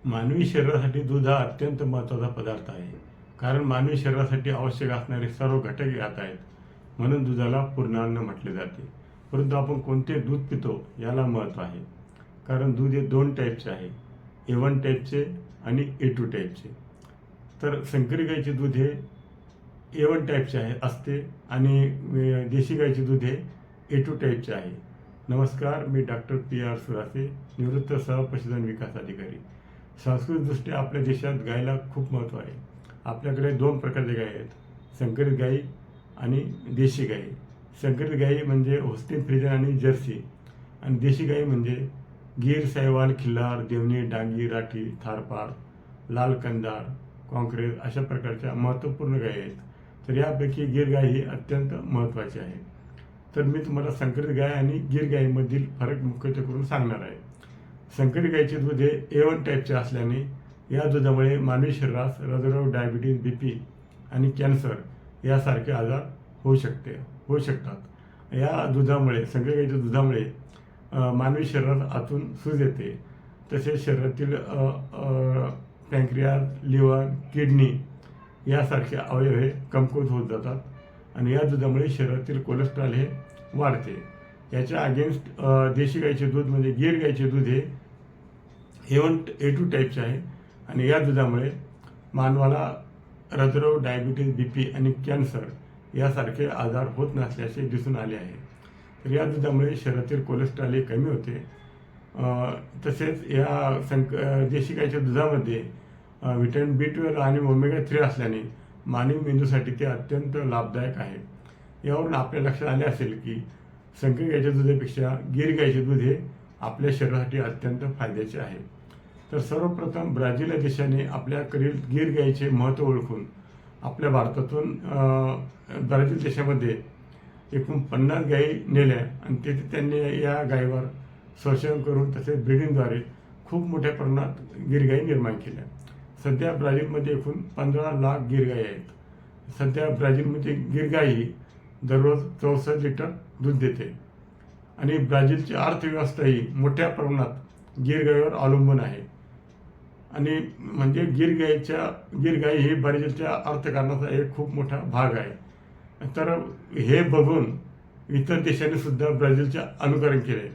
मानवी शरीरासाठी दूध हा अत्यंत महत्त्वाचा पदार्थ आहे. कारण मानवी शरीरासाठी आवश्यक असणारे सर्व घटक यात आहेत. म्हणून दुधाला पूर्णान्न म्हटले जाते. परंतु आपण कोणते दूध पितो याला महत्त्व आहे. कारण दूध हे 2 टाईपचे आहे, A1 टाईपचे आणि A2 टाईपचे. तर संकरित गाईचे दूध हे A1 टाईपचे असते आणि देशी गाईचे दूध हे A2 टाईपचे आहे. नमस्कार, मी डॉक्टर PR सुरासे, निवृत्त पशुधन विकास अधिकारी. सांस्कृतिकदृष्ट्या आपल्या देशात गायीला खूप महत्त्व आहे. आपल्याकडे 2 प्रकारचे गायी आहेत, संकरित गायी आणि देशी गायी. संकरित गायी म्हणजे होस्टिन फ्रिजन आणि जर्सी, आणि देशी गायी म्हणजे गीर, साहिवाल, खिल्लार, देवणी, डांगी, राठी, थारपार, लाल कंदार, कॉंक्रेज अशा प्रकारच्या महत्त्वपूर्ण गायी आहेत. तर यापैकी गीर गाय ही अत्यंत महत्त्वाची आहे. तर मी तुम्हाला संकरित गाय आणि गीर गायीमधील फरक मुख्यत्वे करून सांगणार आहे. संकरित गायीचे दूध हे A1 टाईपचे असल्याने या दुधामुळे मानवी शरीरास हृदयरोग, डायबिटीज, BP आणि कॅन्सर यासारखे आजार होऊ शकतात. या दुधामुळे, संकरित गायीच्या दुधामुळे मानवी शरीरात आतून सूज येते. तसेच शरीरातील पॅन्क्रियास, लिव्हर, किडनी यासारखे अवयव हे कमकुवत होत जातात आणि या दुधामुळे शरीरातील कोलेस्ट्रॉल हे वाढते. याच्या अगेन्स्ट देशी गाईचे दूध म्हणजे गीर गाईचे दूध हे A2 टाईपचे आहे आणि या दुधामुळे मानवाला हृदयरोग, डायबिटीज, BP आणि कॅन्सर यासारखे आजार होत नसल्याचे दिसून आले आहे. तर या दुधामुळे शरीरातील कोलेस्ट्रॉल हे कमी होते. तसेच या देशी गाईच्या दुधामध्ये व्हिटॅमिन B12 आणि ओमेगा 3 असल्याने मानवी मेंदूसाठी ते अत्यंत लाभदायक आहे. यावरून आपल्या लक्षात आले असेल की संकरित गाईच्या दुधापेक्षा गीर गाईचे दूध हे आपल्या शरीरासाठी अत्यंत फायद्याचे आहे. तर सर्वप्रथम ब्राझील या देशाने आपल्याकडील गीर गाईचे महत्त्व ओळखून आपल्या भारतातून ब्राझील देशामध्ये एकूण 50 गायी नेल्या आणि तेथे त्यांनी या गायीवर संशोधन करून तसेच ब्रीडिंगद्वारे खूप मोठ्या प्रमाणात गीर गायी निर्माण केल्या. सध्या ब्राझीलमध्ये एकूण 15 लाख गीर गायी आहेत. सध्या ब्राझीलमध्ये गीर गाय ही दररोज 64 लिटर दूध देते आणि ब्राझीलची अर्थव्यवस्था ही मोठ्या प्रमाणात गीर गायीवर अवलंबून आहे. आणि म्हणजे गीर गाय ही ब्राझीलच्या अर्थकारणाचा एक खूप मोठा भाग आहे. तर हे बघून इतर देशांनी सुद्धा ब्राझीलचे अनुकरण केले.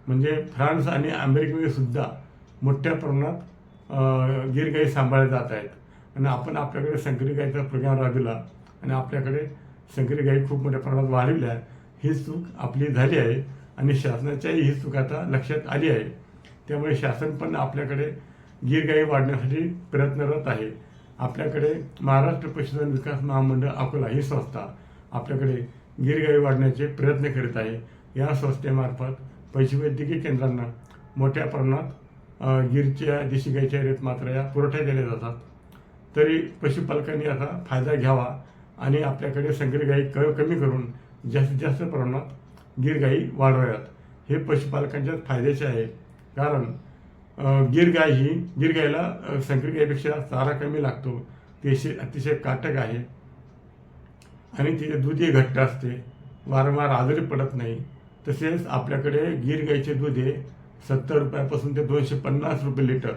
म्हणजे फ्रान्स आणि अमेरिकेमध्ये सुद्धा मोठ्या प्रमाणात गीर गायी सांभाळल्या जात आहेत आणि आपण आपल्याकडे संकरित गायीचा प्रोग्राम राबविला आणि आपल्याकडे संकरित गायी खूप मोठ्या प्रमाणात वाढविल्या. ही चूक आपली झाली आहे आणि शासनाच्याही ही चूक आता लक्षात आली आहे. त्यामुळे शासन पण आपल्याकडे गीर गायी वाढण्यासाठी प्रयत्नरत आहे. आपल्याकडे महाराष्ट्र पशुधन विकास महामंडळ अकोला ही संस्था आपल्याकडे गीर गायी वाढण्याचे प्रयत्न करीत आहे. या संस्थेमार्फत पशुवैद्यकीय केंद्रांना मोठ्या प्रमाणात गीरच्या, देशी गायीच्या रेतमात्रा पुरवठ्या दिल्या जातात. तरी पशुपालकांनी याचा फायदा घ्यावा आणि आपल्याकडे संकरित गायी कमी करून जास्तीत जास्त प्रमाणात गीर गायी वाढवाव्यात. हे पशुपालकांच्या फायद्याचे आहे. कारण गीर गायीला संकरित गायीपेक्षा चारा कमी लागतो. ते अतिशय काटक आहे आणि तिचे दूधही घट्ट असते, वारंवार आजारी पडत नाही. तसेच आपल्याकडे गीर गाईचे दूध हे 70 रुपयापासून ते 250 रुपये लिटर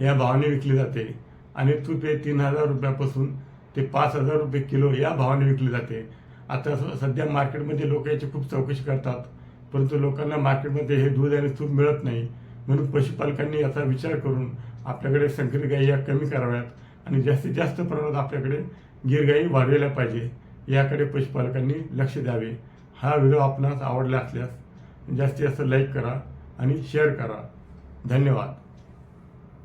या भावाने विकले जाते आणि तूप हे 3000 रुपयापासून ते 5000 रुपये किलो या भावाने विकले जाते. आता सध्या मार्केटमध्ये लोक याची खूप चौकशी करतात, परंतु लोकांना मार्केटमध्ये हे दूध आणि तूप मिळत नाही. म्हणून पशुपालकांनी याचा विचार करून आपल्याकडे संकरित गायी या कमी कराव्यात आणि जास्तीत जास्त प्रमाणात आपल्याकडे गीर गायी वाढवल्या पाहिजे. याकडे पशुपालकांनी लक्ष द्यावे. हा व्हिडिओ आपणास आवडला असल्यास जास्तीत जास्त लाईक करा आणि शेअर करा. धन्यवाद.